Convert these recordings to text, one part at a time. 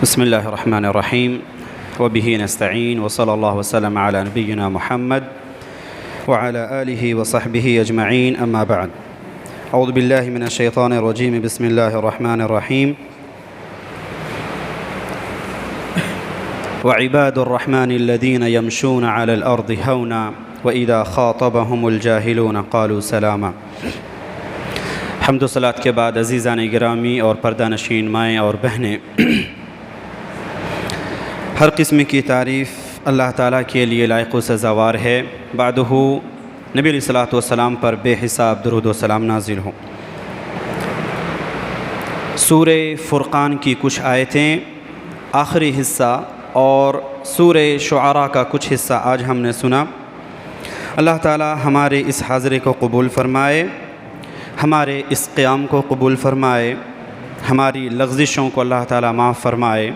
بسم الله الرحمن الرحيم وبه نستعين وصلى الله وسلم على نبينا محمد وعلى آله وصحبه أجمعين أما بعد أعوذ بالله من الشيطان الرجيم بسم الله الرحمن الرحيم وعباد الرحمن الذين يمشون على الأرض هونا وإذا خاطبهم الجاهلون قالوا سلاما۔ حمد و صلات کے بعد عزیزان گرامی اور پردہ نشین مائیں اور بہنیں، ہر قسم کی تعریف اللہ تعالیٰ کے لیے لائق و سزاوار ہے۔ بعدہ نبی علیہ الصلوۃ والسلام پر بے حساب درود و سلام نازل ہوں۔ سورہ فرقان کی کچھ آیتیں، آخری حصہ اور سورہ شعراء کا کچھ حصہ آج ہم نے سنا۔ اللہ تعالیٰ ہمارے اس حاضرے کو قبول فرمائے، ہمارے اس قیام کو قبول فرمائے، ہماری لغزشوں کو اللہ تعالیٰ معاف فرمائے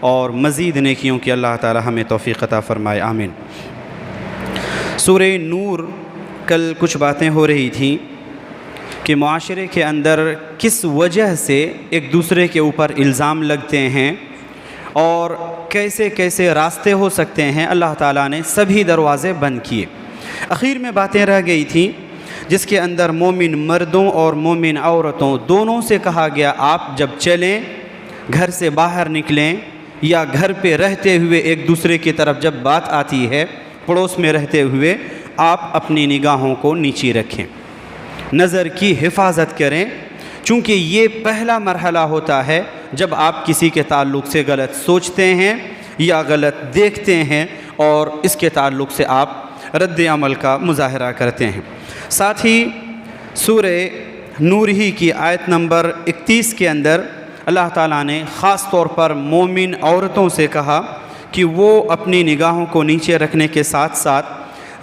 اور مزید نیکیوں کی اللہ تعالیٰ ہمیں توفیق عطا فرمائے، آمین۔ سورہ نور کل کچھ باتیں ہو رہی تھیں کہ معاشرے کے اندر کس وجہ سے ایک دوسرے کے اوپر الزام لگتے ہیں اور کیسے کیسے راستے ہو سکتے ہیں۔ اللہ تعالیٰ نے سبھی دروازے بند کیے۔ اخیر میں باتیں رہ گئی تھیں جس کے اندر مومن مردوں اور مومن عورتوں دونوں سے کہا گیا، آپ جب چلیں، گھر سے باہر نکلیں یا گھر پہ رہتے ہوئے ایک دوسرے کی طرف جب بات آتی ہے، پڑوس میں رہتے ہوئے آپ اپنی نگاہوں کو نیچی رکھیں، نظر کی حفاظت کریں، چونکہ یہ پہلا مرحلہ ہوتا ہے جب آپ کسی کے تعلق سے غلط سوچتے ہیں یا غلط دیکھتے ہیں اور اس کے تعلق سے آپ رد عمل کا مظاہرہ کرتے ہیں۔ ساتھ ہی سورہ نور ہی کی آیت نمبر 31 کے اندر اللہ تعالیٰ نے خاص طور پر مومن عورتوں سے کہا کہ وہ اپنی نگاہوں کو نیچے رکھنے کے ساتھ ساتھ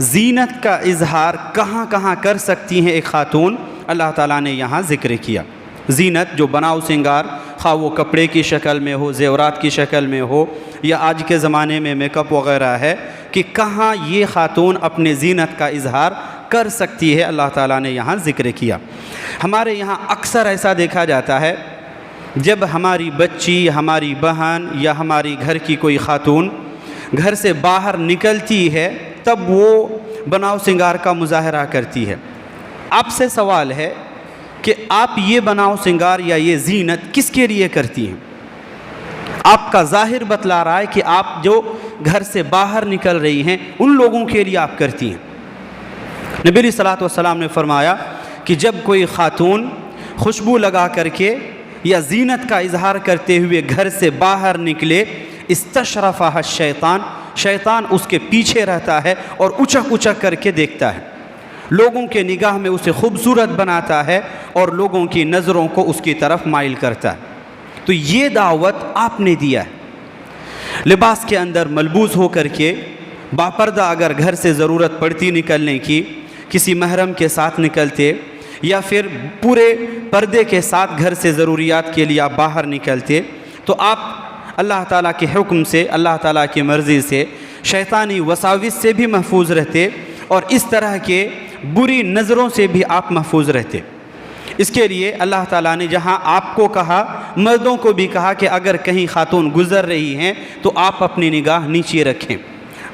زینت کا اظہار کہاں کہاں کر سکتی ہیں ایک خاتون، اللہ تعالیٰ نے یہاں ذکر کیا۔ زینت جو بناؤ سنگار، خواہ وہ کپڑے کی شکل میں ہو، زیورات کی شکل میں ہو، یا آج کے زمانے میں میک اپ وغیرہ ہے، کہ کہاں یہ خاتون اپنے زینت کا اظہار کر سکتی ہے، اللہ تعالیٰ نے یہاں ذکر کیا۔ ہمارے یہاں اکثر ایسا دیکھا جاتا ہے جب ہماری بچی، ہماری بہن یا ہماری گھر کی کوئی خاتون گھر سے باہر نکلتی ہے تب وہ بناؤ سنگار کا مظاہرہ کرتی ہے۔ آپ سے سوال ہے کہ آپ یہ بناؤ سنگار یا یہ زینت کس کے لیے کرتی ہیں؟ آپ کا ظاہر بتلا رہا ہے کہ آپ جو گھر سے باہر نکل رہی ہیں ان لوگوں کے لیے آپ کرتی ہیں۔ نبی علیہ الصلوۃ والسلام نے فرمایا کہ جب کوئی خاتون خوشبو لگا کر کے یا زینت کا اظہار کرتے ہوئے گھر سے باہر نکلے، استشرفہ الشیطان، شیطان اس کے پیچھے رہتا ہے اور اچک اچک کر کے دیکھتا ہے، لوگوں کے نگاہ میں اسے خوبصورت بناتا ہے اور لوگوں کی نظروں کو اس کی طرف مائل کرتا ہے۔ تو یہ دعوت آپ نے دیا ہے۔ لباس کے اندر ملبوس ہو کر کے باپردہ اگر گھر سے ضرورت پڑتی نکلنے کی، کسی محرم کے ساتھ نکلتے یا پھر پورے پردے کے ساتھ گھر سے ضروریات کے لیے آپ باہر نکلتے، تو آپ اللہ تعالیٰ کے حکم سے، اللہ تعالیٰ کی مرضی سے، شیطانی وساوس سے بھی محفوظ رہتے اور اس طرح کے بری نظروں سے بھی آپ محفوظ رہتے۔ اس کے لیے اللہ تعالیٰ نے جہاں آپ کو کہا، مردوں کو بھی کہا کہ اگر کہیں خاتون گزر رہی ہیں تو آپ اپنی نگاہ نیچے رکھیں،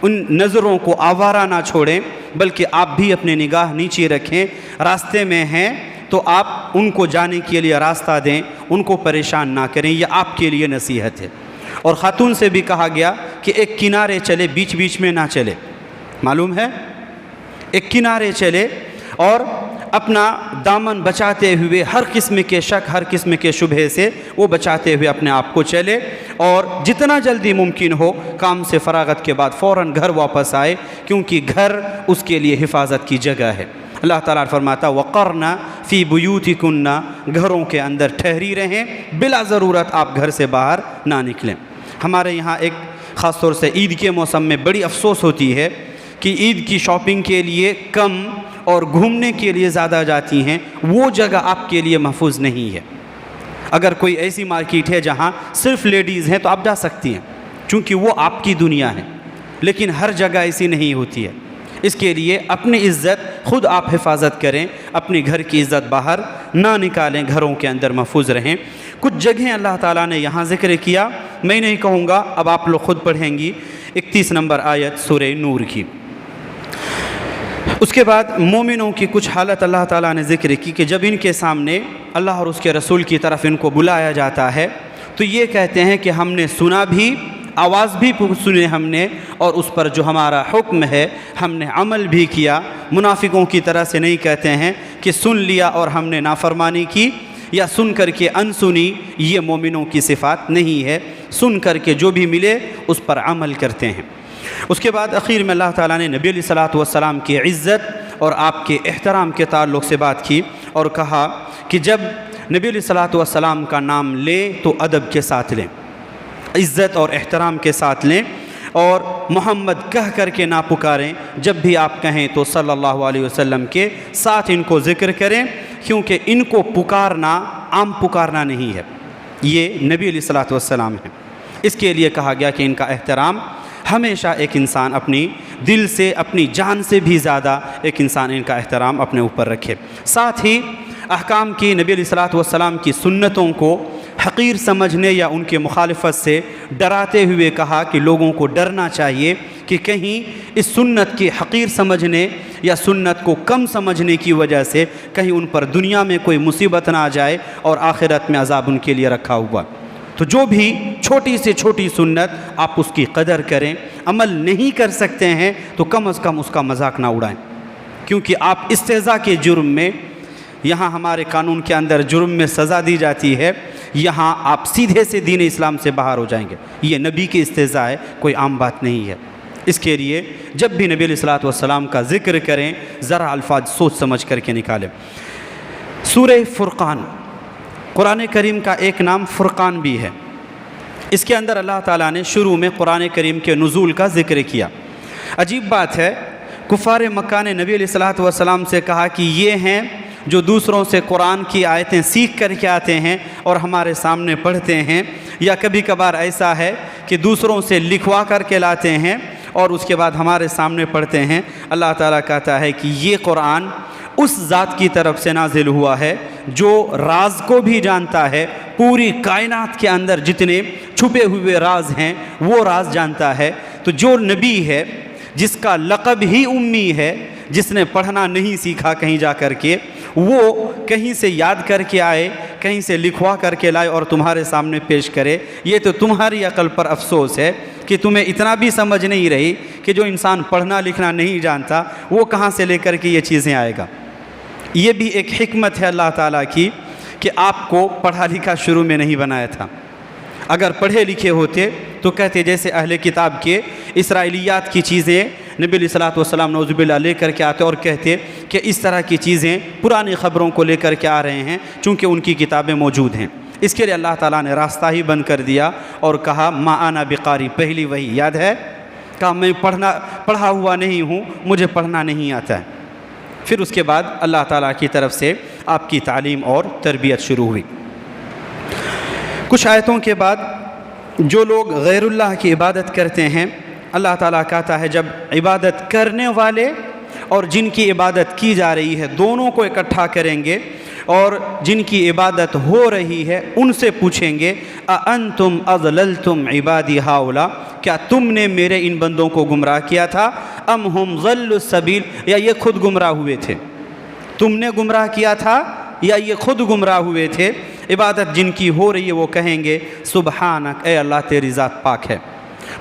ان نظروں کو آوارہ نہ چھوڑیں بلکہ آپ بھی اپنی نگاہ نیچے رکھیں۔ راستے میں ہیں تو آپ ان کو جانے کے لیے راستہ دیں، ان کو پریشان نہ کریں، یہ آپ کے لیے نصیحت ہے۔ اور خاتون سے بھی کہا گیا کہ ایک کنارے چلے، بیچ بیچ میں نہ چلے، معلوم ہے، ایک کنارے چلے اور اپنا دامن بچاتے ہوئے ہر قسم کے شک، ہر قسم کے شبہے سے وہ بچاتے ہوئے اپنے آپ کو چلے اور جتنا جلدی ممکن ہو کام سے فراغت کے بعد فوراً گھر واپس آئے، کیونکہ گھر اس کے لیے حفاظت کی جگہ ہے۔ اللہ تعالیٰ فرماتا وَقَرْنَ فِي بُيُوتِكُنَّ، گھروں کے اندر ٹھہری رہیں، بلا ضرورت آپ گھر سے باہر نہ نکلیں۔ ہمارے یہاں ایک خاص طور سے عید کے موسم میں بڑی افسوس ہوتی ہے کہ عید کی شاپنگ کے لیے کم اور گھومنے کے لیے زیادہ جاتی ہیں، وہ جگہ آپ کے لیے محفوظ نہیں ہے۔ اگر کوئی ایسی مارکیٹ ہے جہاں صرف لیڈیز ہیں تو آپ جا سکتی ہیں، چونکہ وہ آپ کی دنیا ہے، لیکن ہر جگہ ایسی نہیں ہوتی ہے۔ اس کے لیے اپنی عزت خود آپ حفاظت کریں، اپنی گھر کی عزت باہر نہ نکالیں، گھروں کے اندر محفوظ رہیں۔ کچھ جگہیں اللہ تعالیٰ نے یہاں ذکر کیا، میں نہیں کہوں گا، اب آپ لوگ خود پڑھیں گی 31 نمبر آیت سورہ نور کی۔ اس کے بعد مومنوں کی کچھ حالت اللہ تعالیٰ نے ذکر کی کہ جب ان کے سامنے اللہ اور اس کے رسول کی طرف ان کو بلایا جاتا ہے تو یہ کہتے ہیں کہ ہم نے سنا بھی، آواز بھی سنے ہم نے، اور اس پر جو ہمارا حکم ہے ہم نے عمل بھی کیا۔ منافقوں کی طرح سے نہیں کہتے ہیں کہ سن لیا اور ہم نے نافرمانی کی یا سن کر کے انسنی، یہ مومنوں کی صفات نہیں ہے، سن کر کے جو بھی ملے اس پر عمل کرتے ہیں۔ اس کے بعد اخیر میں اللہ تعالیٰ نے نبی علیہ الصلوۃ والسلام کی عزت اور آپ کے احترام کے تعلق سے بات کی اور کہا کہ جب نبی علیہ الصلوۃ والسلام کا نام لیں تو ادب کے ساتھ لیں، عزت اور احترام کے ساتھ لیں، اور محمد کہہ کر کے نہ پکاریں، جب بھی آپ کہیں تو صلی اللہ علیہ وسلم کے ساتھ ان کو ذکر کریں، کیونکہ ان کو پکارنا عام پکارنا نہیں ہے، یہ نبی علیہ الصلوۃ والسلام ہے۔ اس کے لیے کہا گیا کہ ان کا احترام ہمیشہ ایک انسان اپنی دل سے، اپنی جان سے بھی زیادہ ایک انسان ان کا احترام اپنے اوپر رکھے۔ ساتھ ہی احکام کی، نبی علیہ الصلوۃ والسلام کی سنتوں کو حقیر سمجھنے یا ان کے مخالفت سے ڈراتے ہوئے کہا کہ لوگوں کو ڈرنا چاہیے کہ کہیں اس سنت کی حقیر سمجھنے یا سنت کو کم سمجھنے کی وجہ سے کہیں ان پر دنیا میں کوئی مصیبت نہ آ جائے اور آخرت میں عذاب ان کے لیے رکھا ہوا۔ تو جو بھی چھوٹی سے چھوٹی سنت آپ اس کی قدر کریں، عمل نہیں کر سکتے ہیں تو کم از کم اس کا مذاق نہ اڑائیں، کیونکہ آپ استہزاء کے جرم میں، یہاں ہمارے قانون کے اندر جرم میں سزا دی جاتی ہے، یہاں آپ سیدھے سے دین اسلام سے باہر ہو جائیں گے۔ یہ نبی کی استہزاء ہے، کوئی عام بات نہیں ہے۔ اس کے لیے جب بھی نبی علیہ الصلوۃ والسلام کا ذکر کریں ذرا الفاظ سوچ سمجھ کر کے نکالیں۔ سورہ فرقان، قرآن کریم کا ایک نام فرقان بھی ہے۔ اس کے اندر اللہ تعالیٰ نے شروع میں قرآن کریم کے نزول کا ذکر کیا۔ عجیب بات ہے، کفار مکہ نے نبی علیہ الصلوۃ والسلام سے کہا کہ یہ ہیں جو دوسروں سے قرآن کی آیتیں سیکھ کر کے آتے ہیں اور ہمارے سامنے پڑھتے ہیں، یا کبھی کبھار ایسا ہے کہ دوسروں سے لکھوا کر کے لاتے ہیں اور اس کے بعد ہمارے سامنے پڑھتے ہیں۔ اللہ تعالیٰ کہتا ہے کہ یہ قرآن اس ذات کی طرف سے نازل ہوا ہے جو راز کو بھی جانتا ہے، پوری کائنات کے اندر جتنے چھپے ہوئے راز ہیں وہ راز جانتا ہے۔ تو جو نبی ہے جس کا لقب ہی امی ہے، جس نے پڑھنا نہیں سیکھا کہیں جا کر کے، وہ کہیں سے یاد کر کے آئے، کہیں سے لکھوا کر کے لائے اور تمہارے سامنے پیش کرے، یہ تو تمہاری عقل پر افسوس ہے کہ تمہیں اتنا بھی سمجھ نہیں رہی کہ جو انسان پڑھنا لکھنا نہیں جانتا وہ کہاں سے لے کر کے یہ چیزیں آئے گا۔ یہ بھی ایک حکمت ہے اللہ تعالیٰ کی کہ آپ کو پڑھا لکھا شروع میں نہیں بنایا تھا۔ اگر پڑھے لکھے ہوتے تو کہتے جیسے اہل کتاب کے اسرائیلیات کی چیزیں نبی علیہ الصلوۃ والسلام نعوذ باللہ لے کر کے آتے اور کہتے کہ اس طرح کی چیزیں پرانی خبروں کو لے کر کے آ رہے ہیں چونکہ ان کی کتابیں موجود ہیں۔ اس کے لیے اللہ تعالیٰ نے راستہ ہی بند کر دیا اور کہا ما انا بقاری، پہلی وہی یاد ہے، کہا میں پڑھا ہوا نہیں ہوں، مجھے پڑھنا نہیں آتا ہے۔ پھر اس کے بعد اللہ تعالیٰ کی طرف سے آپ کی تعلیم اور تربیت شروع ہوئی۔ کچھ آیتوں کے بعد جو لوگ غیر اللہ کی عبادت کرتے ہیں، اللہ تعالیٰ کہتا ہے جب عبادت کرنے والے اور جن کی عبادت کی جا رہی ہے دونوں کو اکٹھا کریں گے اور جن کی عبادت ہو رہی ہے ان سے پوچھیں گے اَأَنْتُمْ أَضْلَلْتُمْ عِبَادِي هَؤُلَاء، کیا تم نے میرے ان بندوں کو گمراہ کیا تھا، ام ہم ضلوا السبیل، یا یہ خود گمراہ ہوئے تھے؟ تم نے گمراہ کیا تھا یا یہ خود گمراہ ہوئے تھے؟ عبادت جن کی ہو رہی ہے وہ کہیں گے سبحانک، اے اللہ تیری ذات پاک ہے،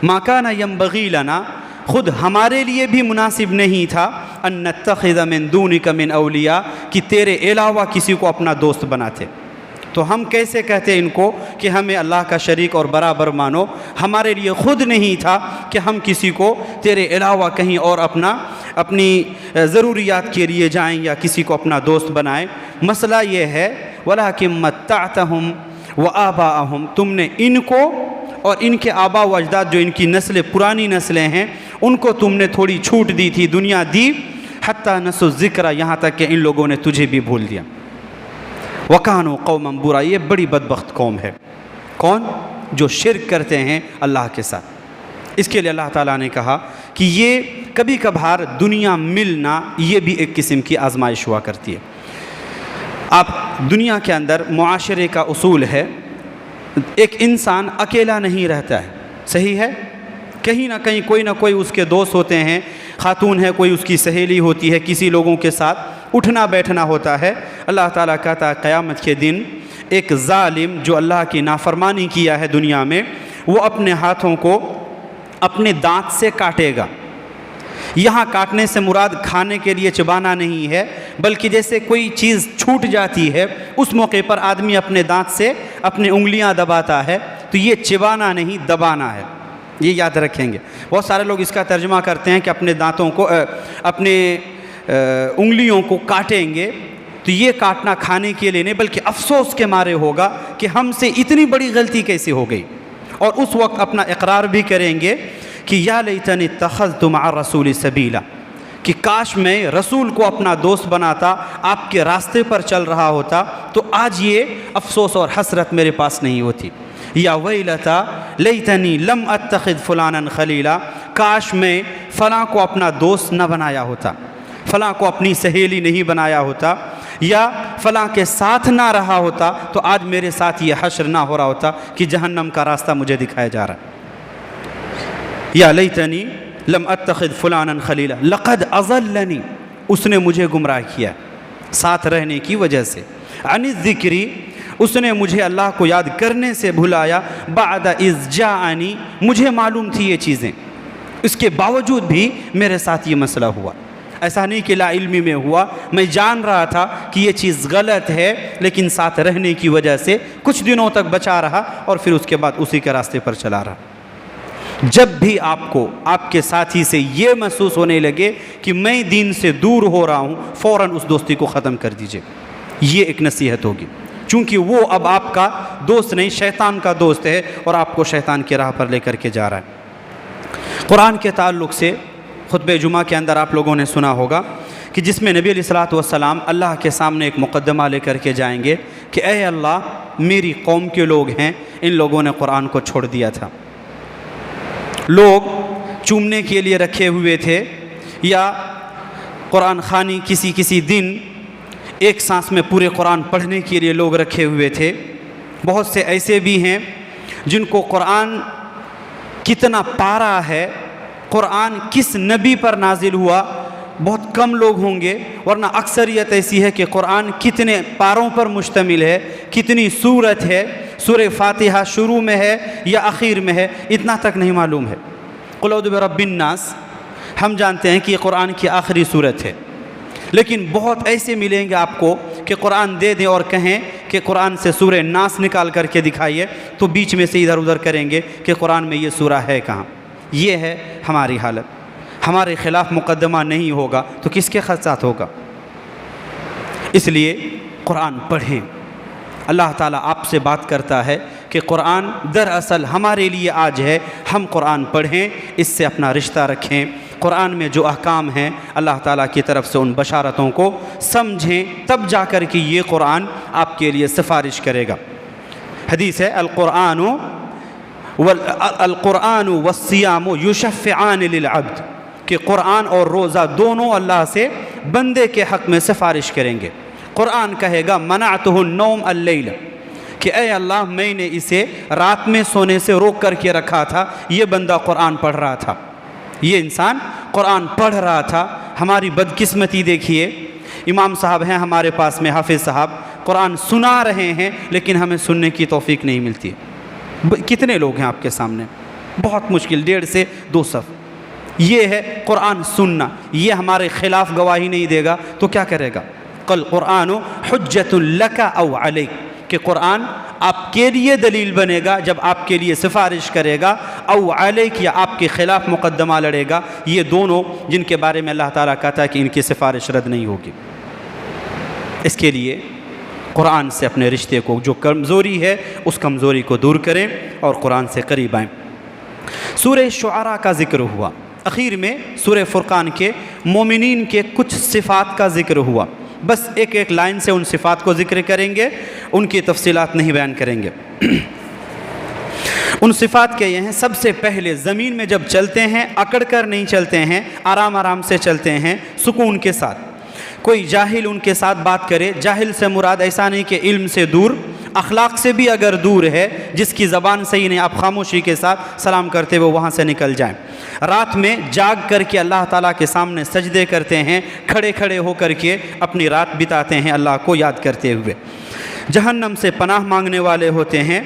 ما کان ینبغی لنا، خود ہمارے لیے بھی مناسب نہیں تھا، ان نتخذ من دونک من اولیاء، کہ تیرے علاوہ کسی کو اپنا دوست بناتے۔ تو ہم کیسے کہتے ان کو کہ ہمیں اللہ کا شریک اور برابر مانو؟ ہمارے لیے خود نہیں تھا کہ ہم کسی کو تیرے علاوہ کہیں اور اپنی ضروریات کے لیے جائیں یا کسی کو اپنا دوست بنائیں۔ مسئلہ یہ ہے وَلَٰكِن مَتَّعْتَهُمْ وَآبَاءَهُمْ، تم نے ان کو اور ان کے آبا و اجداد جو ان کی نسلیں پرانی نسلیں ہیں ان کو تم نے تھوڑی چھوٹ دی تھی، دنیا دی، حتیٰ نسوا الذکر، یہاں تک کہ ان لوگوں نے تجھے بھی بھول دیا۔ وَكَانُوا قَوْمًا بُرًا، یہ بڑی بدبخت قوم ہے۔ کون؟ جو شرک کرتے ہیں اللہ کے ساتھ۔ اس کے لیے اللہ تعالیٰ نے کہا کہ یہ کبھی کبھار دنیا ملنا یہ بھی ایک قسم کی آزمائش ہوا کرتی ہے۔ آپ دنیا کے اندر معاشرے کا اصول ہے ایک انسان اکیلا نہیں رہتا ہے، صحیح ہے، کہیں نہ کہیں کوئی نہ کوئی اس کے دوست ہوتے ہیں، خاتون ہے کوئی اس کی سہیلی ہوتی ہے، کسی لوگوں کے ساتھ اٹھنا بیٹھنا ہوتا ہے۔ اللہ تعالیٰ کہتا ہے قیامت کے دن ایک ظالم جو اللہ کی نافرمانی کیا ہے دنیا میں، وہ اپنے ہاتھوں کو اپنے دانت سے کاٹے گا۔ یہاں کاٹنے سے مراد کھانے کے لیے چبانا نہیں ہے، بلکہ جیسے کوئی چیز چھوٹ جاتی ہے اس موقع پر آدمی اپنے دانت سے اپنی انگلیاں دباتا ہے، تو یہ چبانا نہیں دبانا ہے، یہ یاد رکھیں گے۔ بہت سارے لوگ اس کا ترجمہ کرتے ہیں کہ اپنے دانتوں کو اپنے انگلیوں کو کاٹیں گے، تو یہ کاٹنا کھانے کے لیے نہیں بلکہ افسوس کے مارے ہوگا کہ ہم سے اتنی بڑی غلطی کیسے ہو گئی، اور اس وقت اپنا اقرار بھی کریں گے کہ یا لیتنی اتخذت مع الرسول سبیلا، کہ کاش میں رسول کو اپنا دوست بناتا، آپ کے راستے پر چل رہا ہوتا، تو آج یہ افسوس اور حسرت میرے پاس نہیں ہوتی۔ یا ویلتا لیتنی لم اتخذ فلانا خلیلا، کاش میں فلاں کو اپنا دوست نہ بنایا ہوتا، فلاں کو اپنی سہیلی نہیں بنایا ہوتا، یا فلاں کے ساتھ نہ رہا ہوتا، تو آج میرے ساتھ یہ حشر نہ ہو رہا ہوتا کہ جہنم کا راستہ مجھے دکھایا جا رہا ہے۔ یا لیتنی لم اتخذ فلانا خلیلا لقد اضلنی، اس نے مجھے گمراہ کیا ساتھ رہنے کی وجہ سے، عن الذکری، اس نے مجھے اللہ کو یاد کرنے سے بھلایا، بعد اذ جاءنی، مجھے معلوم تھی یہ چیزیں، اس کے باوجود بھی میرے ساتھ یہ مسئلہ ہوا۔ ایسا نہیں کہ لا علمی میں ہوا، میں جان رہا تھا کہ یہ چیز غلط ہے، لیکن ساتھ رہنے کی وجہ سے کچھ دنوں تک بچا رہا اور پھر اس کے بعد اسی کے راستے پر چلا رہا۔ جب بھی آپ کو آپ کے ساتھی سے یہ محسوس ہونے لگے کہ میں دین سے دور ہو رہا ہوں، فوراً اس دوستی کو ختم کر دیجئے۔ یہ ایک نصیحت ہوگی، چونکہ وہ اب آپ کا دوست نہیں، شیطان کا دوست ہے، اور آپ کو شیطان کی راہ پر لے کر کے جا رہا ہے۔ قرآن کے تعلق سے خطبہ جمعہ کے اندر آپ لوگوں نے سنا ہوگا کہ جس میں نبی علیہ الصلوۃ والسلام اللہ کے سامنے ایک مقدمہ لے کر کے جائیں گے کہ اے اللہ، میری قوم کے لوگ ہیں، ان لوگوں نے قرآن کو چھوڑ دیا تھا، لوگ چومنے کے لیے رکھے ہوئے تھے، یا قرآن خوانی کسی دن ایک سانس میں پورے قرآن پڑھنے کے لیے لوگ رکھے ہوئے تھے۔ بہت سے ایسے بھی ہیں جن کو قرآن کتنا پارا ہے، قرآن کس نبی پر نازل ہوا، بہت کم لوگ ہوں گے، ورنہ اکثریت ایسی ہے کہ قرآن کتنے پاروں پر مشتمل ہے، کتنی سورت ہے، سورہ فاتحہ شروع میں ہے یا آخر میں ہے، اتنا تک نہیں معلوم ہے۔ قل اعوذ برب الناس ہم جانتے ہیں کہ یہ قرآن کی آخری سورت ہے، لیکن بہت ایسے ملیں گے آپ کو کہ قرآن دے دیں اور کہیں کہ قرآن سے سورہ ناس نکال کر کے دکھائیے، تو بیچ میں سے ادھر ادھر کریں گے کہ قرآن میں یہ سورہ ہے کہاں۔ یہ ہے ہماری حالت، ہمارے خلاف مقدمہ نہیں ہوگا تو کس کے ساتھ ہوگا؟ اس لیے قرآن پڑھیں۔ اللہ تعالیٰ آپ سے بات کرتا ہے کہ قرآن دراصل ہمارے لیے آج ہے، ہم قرآن پڑھیں، اس سے اپنا رشتہ رکھیں، قرآن میں جو احکام ہیں اللہ تعالیٰ کی طرف سے ان بشارتوں کو سمجھیں، تب جا کر کے یہ قرآن آپ کے لیے سفارش کرے گا۔ حدیث ہے القرآن والصیام یشفعان للعبد، کہ قرآن اور روزہ دونوں اللہ سے بندے کے حق میں سفارش کریں گے۔ قرآن کہے گا منعتہ النوم اللیل، کہ اے اللہ میں نے اسے رات میں سونے سے روک کر کے رکھا تھا، یہ بندہ قرآن پڑھ رہا تھا، یہ انسان قرآن پڑھ رہا تھا۔ ہماری بدقسمتی دیکھیے، امام صاحب ہیں ہمارے پاس میں، حافظ صاحب قرآن سنا رہے ہیں لیکن ہمیں سننے کی توفیق نہیں ملتی۔ کتنے لوگ ہیں آپ کے سامنے؟ بہت مشکل، 1.5 سے 2 صف۔ یہ ہے قرآن سننا، یہ ہمارے خلاف گواہی نہیں دے گا تو کیا کرے گا؟ قل قرآن حجت لک او علیک، کہ قرآن آپ کے لیے دلیل بنے گا جب آپ کے لیے سفارش کرے گا، او علیک، یا آپ کے خلاف مقدمہ لڑے گا۔ یہ دونوں جن کے بارے میں اللہ تعالیٰ کہتا ہے کہ ان کی سفارش رد نہیں ہوگی۔ اس کے لیے قرآن سے اپنے رشتے کو، جو کمزوری ہے اس کمزوری کو دور کریں اور قرآن سے قریب آئیں۔ سورہ شعراء کا ذکر ہوا، اخیر میں سورہ فرقان کے مومنین کے کچھ صفات کا ذکر ہوا، بس ایک ایک لائن سے ان صفات کو ذکر کریں گے، ان کی تفصیلات نہیں بیان کریں گے۔ ان صفات کے یہ ہیں، سب سے پہلے زمین میں جب چلتے ہیں اکڑ کر نہیں چلتے ہیں، آرام آرام سے چلتے ہیں، سکون کے ساتھ۔ کوئی جاہل ان کے ساتھ بات کرے، جاہل سے مراد ایسا نہیں کہ علم سے دور اخلاق سے بھی اگر دور ہے، جس کی زبان صحیح نہیں، آپ خاموشی کے ساتھ سلام کرتے ہوئے وہاں سے نکل جائیں۔ رات میں جاگ کر کے اللہ تعالیٰ کے سامنے سجدے کرتے ہیں، کھڑے کھڑے ہو کر کے اپنی رات بتاتے ہیں اللہ کو یاد کرتے ہوئے۔ جہنم سے پناہ مانگنے والے ہوتے ہیں،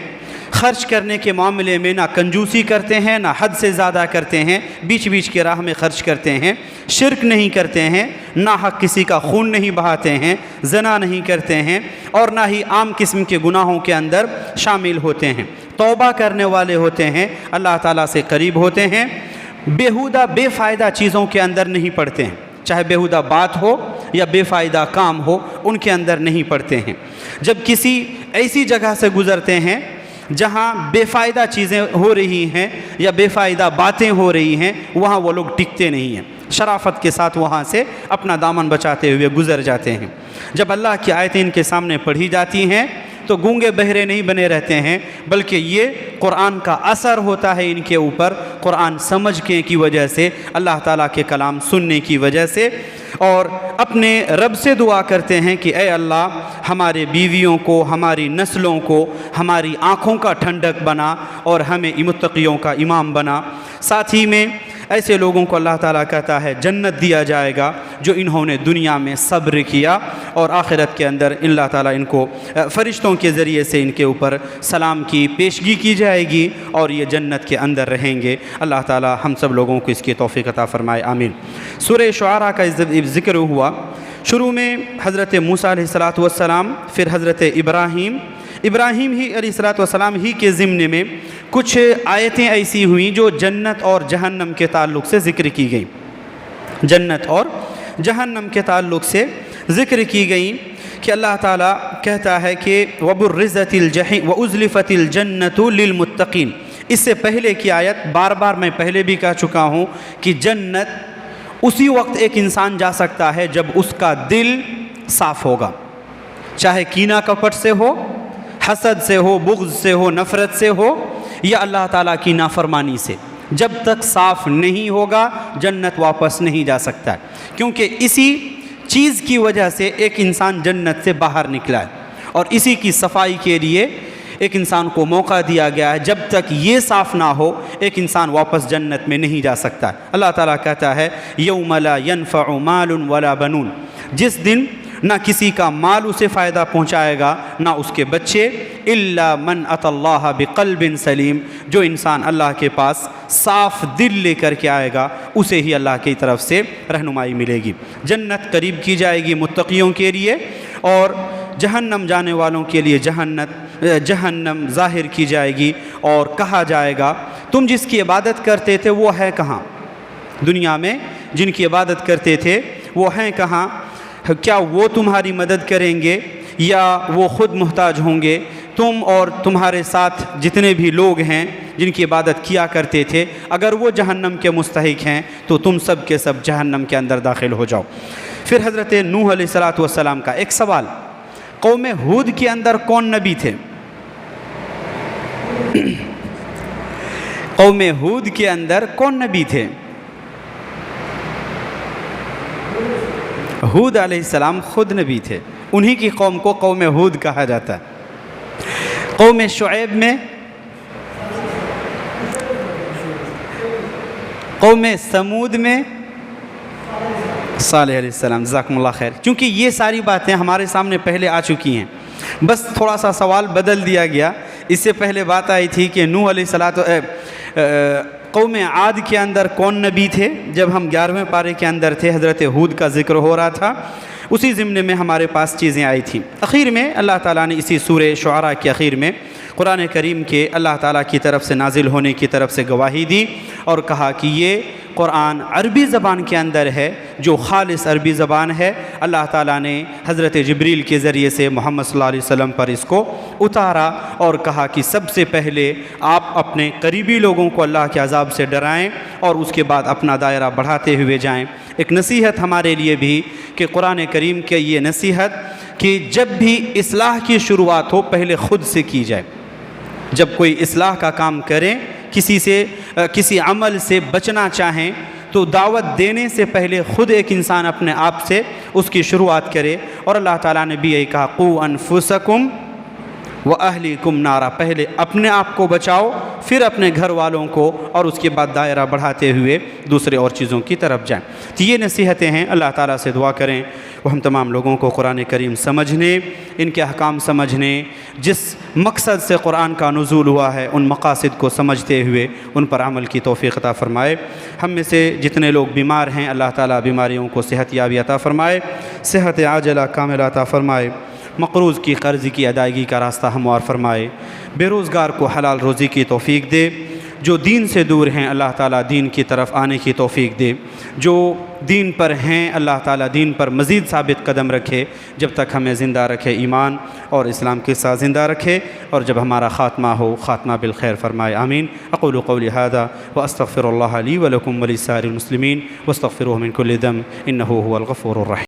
خرچ کرنے کے معاملے میں نہ کنجوسی کرتے ہیں، نہ حد سے زیادہ کرتے ہیں، بیچ بیچ کے راہ میں خرچ کرتے ہیں، شرک نہیں کرتے ہیں، ناحق کسی کا خون نہیں بہاتے ہیں، زنا نہیں کرتے ہیں، اور نہ ہی عام قسم کے گناہوں کے اندر شامل ہوتے ہیں، توبہ کرنے والے ہوتے ہیں، اللہ تعالیٰ سے قریب ہوتے ہیں، بیہودہ بے فائدہ چیزوں کے اندر نہیں پڑتے ہیں، چاہے بیہودہ بات ہو یا بے فائدہ کام ہو، ان کے اندر نہیں پڑتے ہیں۔ جب کسی ایسی جگہ سے گزرتے ہیں جہاں بے فائدہ چیزیں ہو رہی ہیں یا بے فائدہ باتیں ہو رہی ہیں، وہاں وہ لوگ ٹکتے نہیں ہیں، شرافت کے ساتھ وہاں سے اپنا دامن بچاتے ہوئے گزر جاتے ہیں۔ جب اللہ کی آیتیں ان کے سامنے پڑھی جاتی ہیں تو گونگے بہرے نہیں بنے رہتے ہیں، بلکہ یہ قرآن کا اثر ہوتا ہے ان کے اوپر، قرآن سمجھنے کی وجہ سے، اللہ تعالیٰ کے کلام سننے کی وجہ سے، اور اپنے رب سے دعا کرتے ہیں کہ اے اللہ ہمارے بیویوں کو، ہماری نسلوں کو، ہماری آنکھوں کا ٹھنڈک بنا اور ہمیں متقیوں کا امام بنا۔ ساتھ ہی میں ایسے لوگوں کو اللہ تعالیٰ کہتا ہے جنت دیا جائے گا جو انہوں نے دنیا میں صبر کیا، اور آخرت کے اندر اللہ تعالیٰ ان کو فرشتوں کے ذریعے سے ان کے اوپر سلام کی پیشگی کی جائے گی اور یہ جنت کے اندر رہیں گے۔ اللہ تعالیٰ ہم سب لوگوں کو اس کی توفیق عطا فرمائے، آمین۔ سورہ شعراء کا ذکر ہوا، شروع میں حضرت موسیٰ علیہ السلام، پھر حضرت ابراہیم ہی علیہ السلام ہی کے ضمن میں کچھ آیتیں ایسی ہوئیں جو جنت اور جہنم کے تعلق سے ذکر کی گئیں، جنت اور جہنم کے تعلق سے ذکر کی گئیں کہ اللہ تعالیٰ کہتا ہے کہ وَبُرِّزَتِ الْجَحِيمُ وَأُزْلِفَتِ الْجَنَّةُ لِلْمُتَّقِينَ۔ اس سے پہلے کی آیت بار میں پہلے بھی کہہ چکا ہوں کہ جنت اسی وقت ایک انسان جا سکتا ہے جب اس کا دل صاف ہوگا، چاہے کینہ کپٹ سے ہو، حسد سے ہو، بغض سے ہو، نفرت سے ہو، یا اللہ تعالیٰ کی نافرمانی سے۔ جب تک صاف نہیں ہوگا جنت واپس نہیں جا سکتا، کیونکہ اسی چیز کی وجہ سے ایک انسان جنت سے باہر نکلا ہے، اور اسی کی صفائی کے لیے ایک انسان کو موقع دیا گیا ہے۔ جب تک یہ صاف نہ ہو ایک انسان واپس جنت میں نہیں جا سکتا۔ اللہ تعالیٰ کہتا ہے یوم لا ينفع مال ولا بنون، جس دن نہ کسی کا مال اسے فائدہ پہنچائے گا نہ اس کے بچے، الا من اتى اللہ بقلب سلیم، جو انسان اللہ کے پاس صاف دل لے کر کے آئے گا اسے ہی اللہ کی طرف سے رہنمائی ملے گی۔ جنت قریب کی جائے گی متقیوں کے لیے، اور جہنم جانے والوں کے لیے جہنم ظاہر کی جائے گی، اور کہا جائے گا تم جس کی عبادت کرتے تھے وہ ہے کہاں؟ دنیا میں جن کی عبادت کرتے تھے وہ ہیں کہاں؟ کیا وہ تمہاری مدد کریں گے یا وہ خود محتاج ہوں گے؟ تم اور تمہارے ساتھ جتنے بھی لوگ ہیں جن کی عبادت کیا کرتے تھے، اگر وہ جہنم کے مستحق ہیں تو تم سب کے سب جہنم کے اندر داخل ہو جاؤ۔ پھر حضرت نوح علیہ السلام کا ایک سوال، قوم ہود کے اندر کون نبی تھے؟ قوم ہود کے اندر کون نبی تھے؟ ہود علیہ السلام خود نبی تھے، انہی کی قوم کو قوم ہود کہا جاتا ہے۔ قوم شعیب میں، قوم سمود میں صالح علیہ السلام، جزاکم اللہ خیر۔ کیونکہ یہ ساری باتیں ہمارے سامنے پہلے آ چکی ہیں، بس تھوڑا سا سوال بدل دیا گیا۔ اس سے پہلے بات آئی تھی کہ نوح علیہ السلام، قوم عاد کے اندر کون نبی تھے؟ جب ہم 11ویں پارے کے اندر تھے حضرت ہود کا ذکر ہو رہا تھا، اسی ضمن میں ہمارے پاس چیزیں آئی تھیں۔ اخیر میں اللہ تعالیٰ نے اسی سورہ شعراء کے اخیر میں قرآن کریم کے اللہ تعالیٰ کی طرف سے نازل ہونے کی طرف سے گواہی دی، اور کہا کہ یہ قرآن عربی زبان کے اندر ہے، جو خالص عربی زبان ہے۔ اللہ تعالیٰ نے حضرت جبریل کے ذریعے سے محمد صلی اللہ علیہ وسلم پر اس کو اتارا، اور کہا کہ سب سے پہلے آپ اپنے قریبی لوگوں کو اللہ کے عذاب سے ڈرائیں، اور اس کے بعد اپنا دائرہ بڑھاتے ہوئے جائیں۔ ایک نصیحت ہمارے لیے بھی کہ قرآن کریم کے یہ نصیحت کہ جب بھی اصلاح کی شروعات ہو پہلے خود سے کی جائے۔ جب کوئی اصلاح کا کام کریں، کسی عمل سے بچنا چاہیں، تو دعوت دینے سے پہلے خود ایک انسان اپنے آپ سے اس کی شروعات کرے۔ اور اللہ تعالیٰ نے بھی یہی کہا قُوا أَنفُسَكُمْ وَأَهْلِكُمْ نَارًا، پہلے اپنے آپ کو بچاؤ پھر اپنے گھر والوں کو، اور اس کے بعد دائرہ بڑھاتے ہوئے دوسرے اور چیزوں کی طرف جائیں۔ تو یہ نصیحتیں ہیں، اللہ تعالیٰ سے دعا کریں وہ ہم تمام لوگوں کو قرآن کریم سمجھنے، ان کے احکام سمجھنے، جس مقصد سے قرآن کا نزول ہوا ہے ان مقاصد کو سمجھتے ہوئے ان پر عمل کی توفیق عطا فرمائے۔ ہم میں سے جتنے لوگ بیمار ہیں اللہ تعالیٰ بیماریوں کو صحت یابی عطا فرمائے، صحت عاجلہ کاملہ عطا فرمائے، مقروض کی قرض کی ادائیگی کا راستہ ہموار فرمائے، بے روزگار کو حلال روزی کی توفیق دے، جو دین سے دور ہیں اللہ تعالیٰ دین کی طرف آنے کی توفیق دے، جو دین پر ہیں اللہ تعالیٰ دین پر مزید ثابت قدم رکھے، جب تک ہمیں زندہ رکھے ایمان اور اسلام کے ساتھ زندہ رکھے، اور جب ہمارا خاتمہ ہو خاتمہ بالخیر فرمائے، آمین۔ اقول قولی ھذا واستغفر اللہ لی ولکم ولسائر المسلمین واستغفروہ من کل ذنب انہ هو الغفور الرحیم۔